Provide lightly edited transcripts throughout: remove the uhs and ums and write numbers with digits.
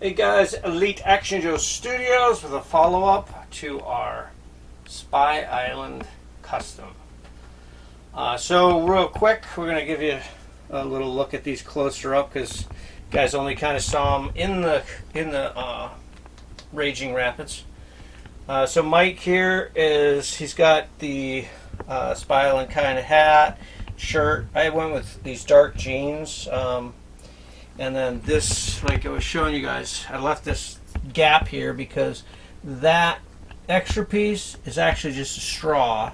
Hey guys, Elite Action Joe Studios with a follow-up to our Spy Island custom. So real quick, we're going to give you a little look at these closer up because you guys only kind of saw them in the Raging Rapids. So Mike here he's got the Spy Island kind of hat, shirt. I went with these dark jeans. And then this, like I was showing you guys, I left this gap here because that extra piece is actually just a straw.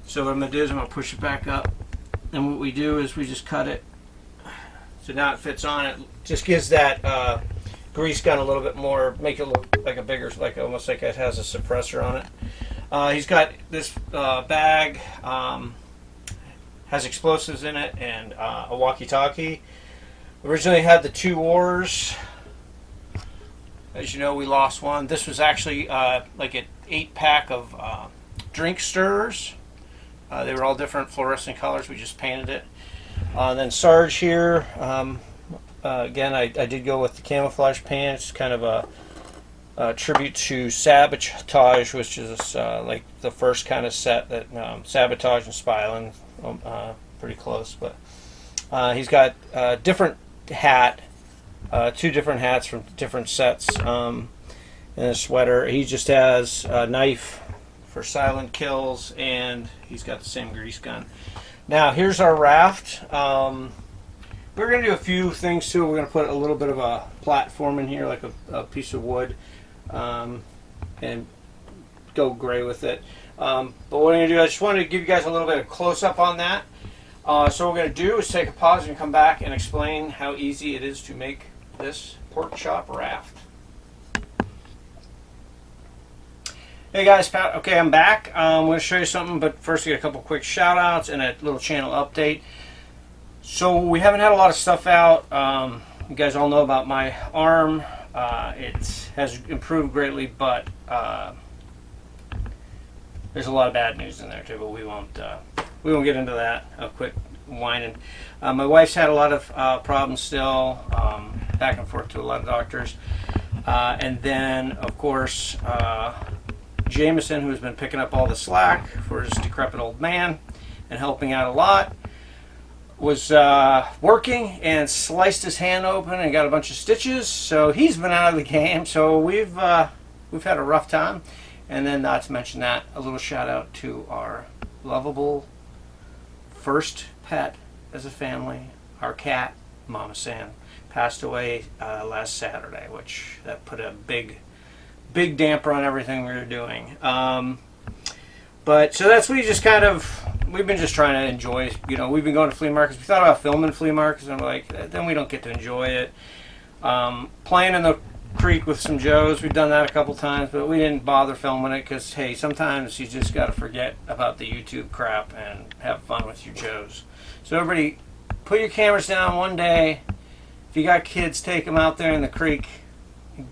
So what I'm going to do is I'm going to push it back up. And what we do is we just cut it. So now it fits on. It just gives that grease gun a little bit more, make it look like a bigger, like almost like it has a suppressor on it. He's got this bag, has explosives in it and a walkie-talkie. Originally had the 2 oars. As you know, we lost one. This was actually like an 8-pack of drink stirrers. They were all different fluorescent colors. We just painted it. Then Sarge here. Again, I did go with the camouflage paint. It's kind of a tribute to Sabotage, which is like the first kind of set that Sabotage and Spy Island, pretty close. But he's got different hat, 2 different hats from different sets, and a sweater. He just has a knife for silent kills, and he's got the same grease gun. Now here's our raft. We're going to do a few things too. We're going to put a little bit of a platform in here, like a piece of wood, and go gray with it. But what I'm going to do, I just wanted to give you guys a little bit of close-up on that. So what we're going to do is take a pause and come back and explain how easy it is to make this pork chop raft. Hey guys, Pat. Okay, I'm back. I'm going to show you something, but first I get a couple quick shout outs and a little channel update. So we haven't had a lot of stuff out. You guys all know about my arm. It has improved greatly, but there's a lot of bad news in there too, but we won't get into that. I'll quit whining. My wife's had a lot of problems still, back and forth to a lot of doctors. And then, of course, Jameson, who's been picking up all the slack for his decrepit old man and helping out a lot, was working and sliced his hand open and got a bunch of stitches. So he's been out of the game. So we've had a rough time. And then, not to mention that, a little shout out to our lovable first pet as a family, our cat, Mama San, passed away last Saturday, which that put a big damper on everything we were doing. But so that's we just kind of, we've been just trying to enjoy, you know, we've been going to flea markets. We thought about filming flea markets, and we're like, then we don't get to enjoy it. Playing in the creek with some Joes, we've done that a couple times, but we didn't bother filming it because, hey, sometimes you just got to forget about the YouTube crap and have fun with your Joes. So everybody, put your cameras down one day. If you got kids, take them out there in the creek,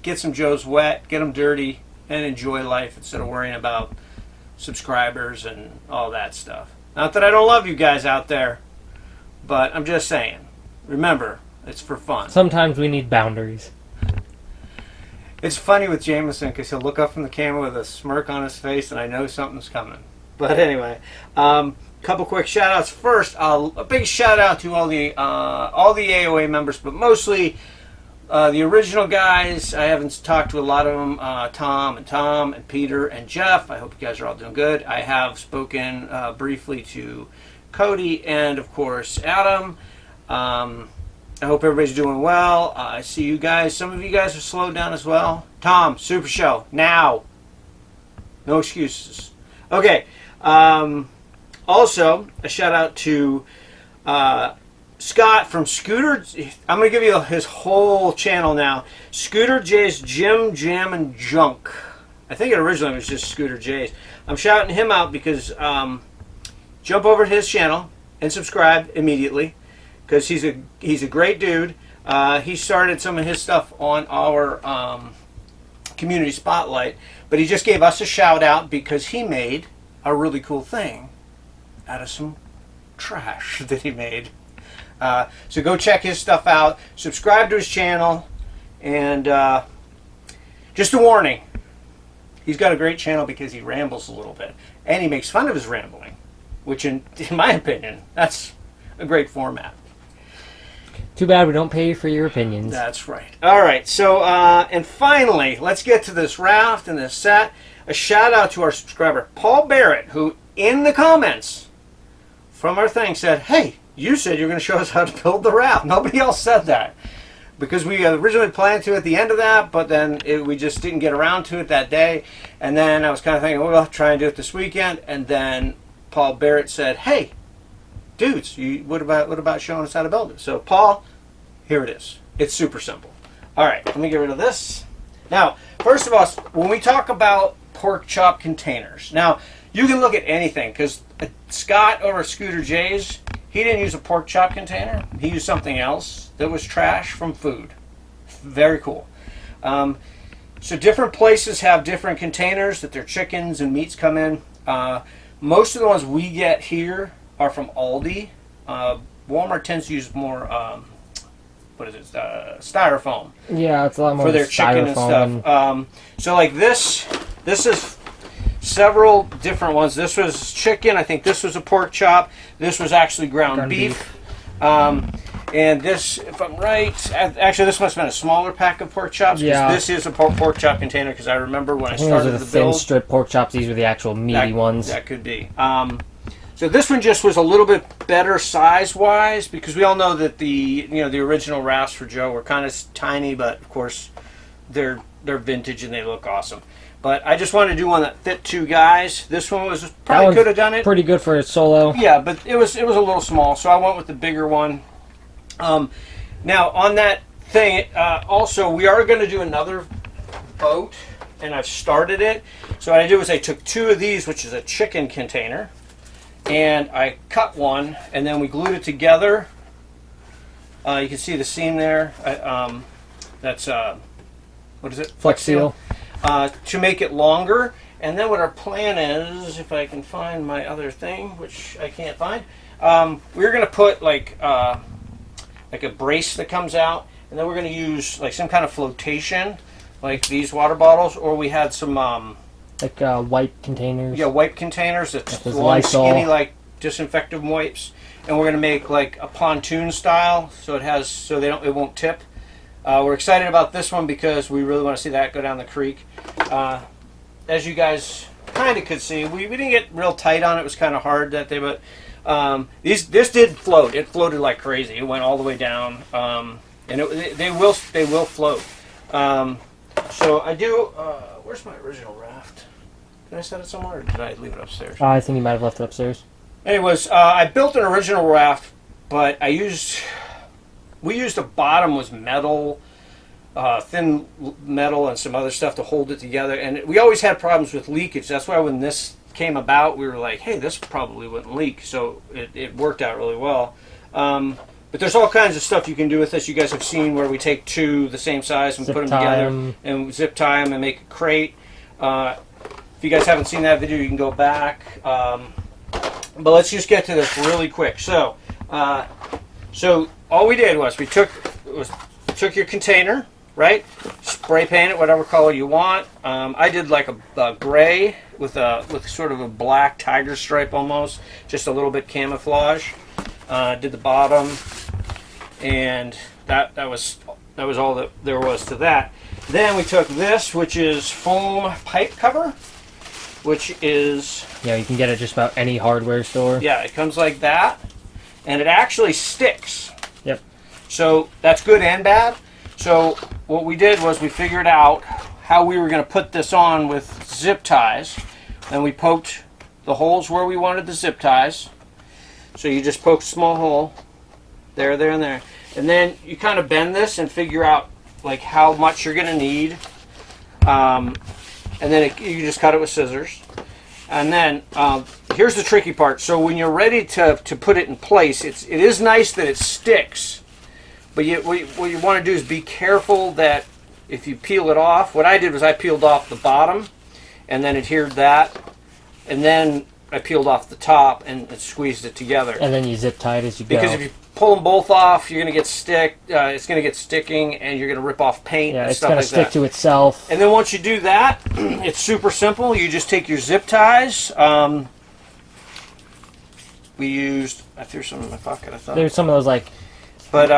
get some Joes wet, get them dirty, and enjoy life instead of worrying about subscribers and all that stuff. Not that I don't love you guys out there, but I'm just saying, remember, it's for fun. Sometimes we need boundaries. It's funny with Jameson because he'll look up from the camera with a smirk on his face, and I know something's coming. But anyway, couple quick shout outs. First, a big shout out to all the AOA members, but mostly the original guys. I haven't talked to a lot of them. Tom and Peter and Jeff. I hope you guys are all doing good. I have spoken briefly to Cody and, of course, Adam. I hope everybody's doing well. I see you guys. Some of you guys are slowed down as well. Tom, Super Show, now. No excuses. Okay. Also, a shout out to Scott from Scooter. I'm going to give you his whole channel now. Scooter J's Jim Jam and Junk. I think it originally was just Scooter J's. I'm shouting him out because jump over to his channel and subscribe immediately, because he's a great dude. He started some of his stuff on our community spotlight, but he just gave us a shout out because he made a really cool thing out of some trash that he made. So go check his stuff out, subscribe to his channel, And just a warning, he's got a great channel because he rambles a little bit. And he makes fun of his rambling, which in my opinion, that's a great format. Too bad we don't pay you for your opinions. That's right. All right, so, and finally, let's get to this raft and this set. A shout out to our subscriber, Paul Barrett, who in the comments from our thing said, hey, you said you were going to show us how to build the raft. Nobody else said that. Because we originally planned to at the end of that, but then we just didn't get around to it that day. And then I was kind of thinking, well, I'll try and do it this weekend. And then Paul Barrett said, hey, dudes, what about showing us how to build it? So, Paul, here it is. It's super simple. All right, let me get rid of this. Now, first of all, when we talk about pork chop containers, now, you can look at anything, because Scott over at Scooter J's, he didn't use a pork chop container. He used something else that was trash from food. Very cool. So different places have different containers that their chickens and meats come in. Most of the ones we get here are from Aldi. Walmart tends to use more, styrofoam. Yeah, it's a lot more for their chicken and stuff. So like this is several different ones. This was chicken. I think this was a pork chop. This was actually ground beef. And this, if I'm right, actually this must have been a smaller pack of pork chops. Yeah. This is a pork chop container because I remember when I started those are the thin build. strip pork chops. These were the actual meaty ones. That could be. So this one just was a little bit better size-wise because we all know that the original Rafts for Joe were kind of tiny, but of course they're vintage and they look awesome. But I just wanted to do one that fit two guys. This one was probably could have done it. Pretty good for a solo. Yeah, but it was a little small, so I went with the bigger one. Now on that thing, also we are going to do another boat, and I've started it. So what I did was I took two of these, which is a chicken container, and I cut one, and then we glued it together. You can see the seam there. That's what is it? Flex seal. To make it longer. And then what our plan is, if I can find my other thing, which I can't find, we're going to put like a brace that comes out, and then we're going to use like some kind of flotation, like these water bottles, or we had some like wipe containers. Yeah, wipe containers. That's long, skinny, like disinfectant wipes, and we're going to make like a pontoon style, so it won't tip. We're excited about this one because we really want to see that go down the creek. As you guys kind of could see, we didn't get real tight on it. It was kind of hard that day, but this did float. It floated like crazy. It went all the way down, and they will float. So I do. Where's my original raft? Did I set it somewhere, or did I leave it upstairs? I think you might have left it upstairs. Anyways, I built an original raft, but we used the bottom was metal, thin metal, and some other stuff to hold it together. And we always had problems with leakage. That's why when this came about, we were like, hey, this probably wouldn't leak. So it worked out really well. But there's all kinds of stuff you can do with this. You guys have seen where we take two the same size and put them together and zip tie them and make a crate. If you guys haven't seen that video, you can go back. But let's just get to this really quick. So all we did was we took your container, right? Spray paint it whatever color you want. I did like a gray with sort of a black tiger stripe almost, just a little bit camouflage. Did the bottom, and that was all that there was to that. Then we took this, which is foam pipe cover, which is you can get it just about any hardware store. Yeah, it comes like that, and it actually sticks. Yep. So that's good and bad. So what we did was we figured out how we were going to put this on with zip ties, and we poked the holes where we wanted the zip ties. So you just poke a small hole there, and there. And then you kind of bend this and figure out like how much you're going to need. And then you just cut it with scissors. And then here's the tricky part. So when you're ready to put it in place, it is nice that it sticks. But what you want to do is be careful that if you peel it off, what I did was I peeled off the bottom and then adhered that. And then I peeled off the top and squeezed it together. And then you zip tie it as you go. Because if you pull them both off, you're going to get it's going to get sticking, and you're going to rip off paint and stuff like that. It's going to stick to itself. And then once you do that, it's super simple. You just take your zip ties. I threw some in my pocket, I thought. There's some of those like... But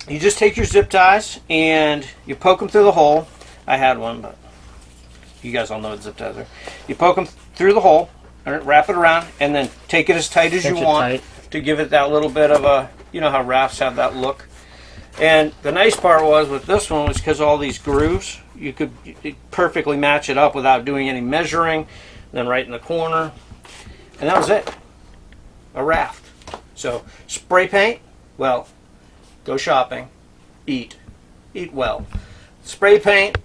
you just take your zip ties and you poke them through the hole. I had one, but you guys all know what zip ties are. You poke them through the hole, wrap it around, and then take it as tight as you want to give it that little bit of a, you know how rafts have that look. And the nice part was with this one was because all these grooves, you could perfectly match it up without doing any measuring. And then right in the corner, and that was it. A raft. So spray paint, well, go shopping, eat well. Spray paint,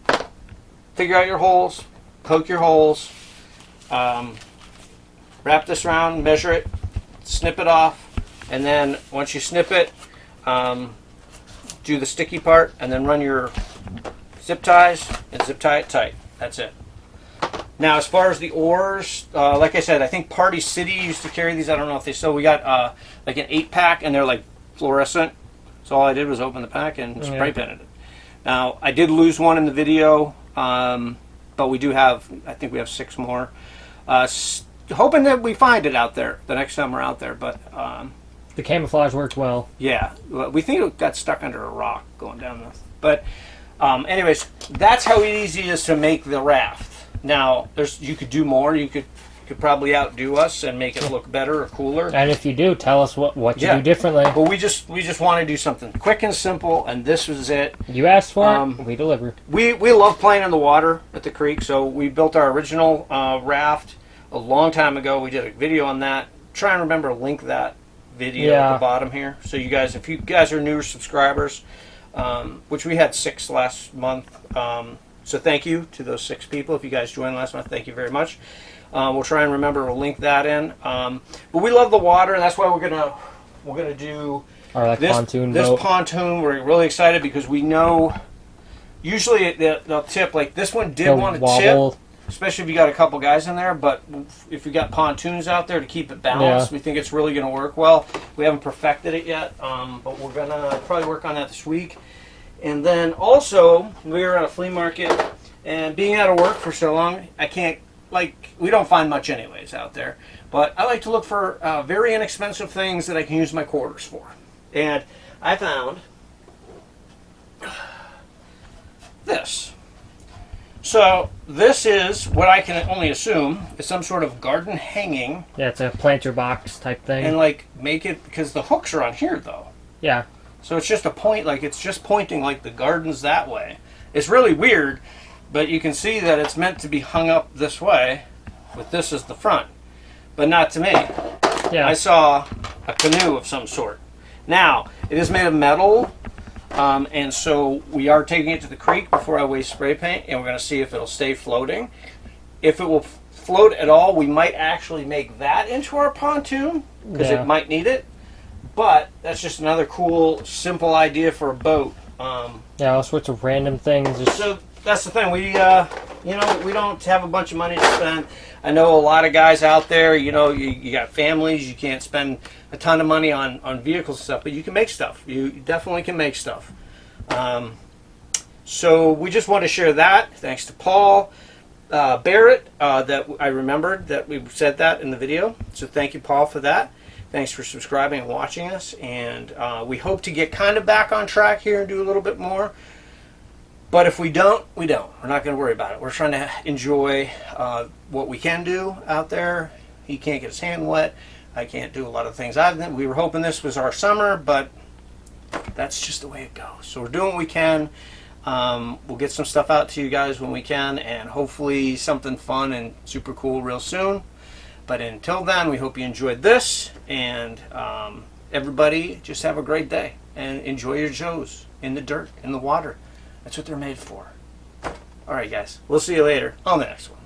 figure out your holes, poke your holes, wrap this around, measure it, snip it off, and then once you snip it, do the sticky part, and then run your zip ties and zip tie it tight. That's it. Now, as far as the oars, like I said, I think Party City used to carry these. I don't know if they still. We got like an 8-pack, and they're like fluorescent. So all I did was open the pack and spray painted it. Now, I did lose one in the video, but we do have, I think we have 6 more. Hoping that we find it out there the next time we're out there. But the camouflage worked well. Yeah, we think it got stuck under a rock going down this. But anyways, that's how easy it is to make the raft. Now, you could do more. You could probably outdo us and make it look better or cooler. And if you do, tell us what you do differently. But we just want to do something quick and simple, and this was it. You asked for it, we deliver. We love playing in the water at the creek, so we built our original raft a long time ago. We did a video on that. Try and remember to link that video at the bottom here. So you guys, if you guys are newer subscribers, which we had 6 last month, so thank you to those 6 people. If you guys joined last month, thank you very much. We'll try and remember to link that in. But we love the water, and that's why we're gonna do this pontoon. We're really excited because we know usually they'll tip. Like this one did want to tip, especially if you got a couple guys in there. But if you got pontoons out there to keep it balanced, we think it's really gonna work well. We haven't perfected it yet, but we're gonna probably work on that this week. And then also, we were at a flea market, and being out of work for so long, we don't find much anyways out there. But I like to look for very inexpensive things that I can use my quarters for. And I found this. So this is what I can only assume is some sort of garden hanging. Yeah, it's a planter box type thing. And make it, because the hooks are on here though. Yeah. So it's just a point, it's just pointing like the garden's that way. It's really weird, but you can see that it's meant to be hung up this way, with this as the front. But not to me. Yeah. I saw a canoe of some sort. Now, it is made of metal, and so we are taking it to the creek before I waste spray paint, and we're going to see if it'll stay floating. If it will float at all, we might actually make that into our pontoon, because it might need it. But that's just another cool, simple idea for a boat. All sorts of random things. So that's the thing. We don't have a bunch of money to spend. I know a lot of guys out there. You got families. You can't spend a ton of money on vehicles and stuff, but you can make stuff. You definitely can make stuff. So we just want to share that. Thanks to Paul Barrett that I remembered that we said that in the video. So thank you, Paul, for that. Thanks for subscribing and watching us, and we hope to get kind of back on track here and do a little bit more. But if we don't, we don't. We're not going to worry about it. We're trying to enjoy what we can do out there. He can't get his hand wet. I can't do a lot of things. We were hoping this was our summer, but that's just the way it goes. So we're doing what we can. We'll get some stuff out to you guys when we can, and hopefully something fun and super cool real soon. But until then, we hope you enjoyed this, and everybody just have a great day and enjoy your joes in the dirt, in the water. That's what they're made for. All right, guys. We'll see you later on the next one.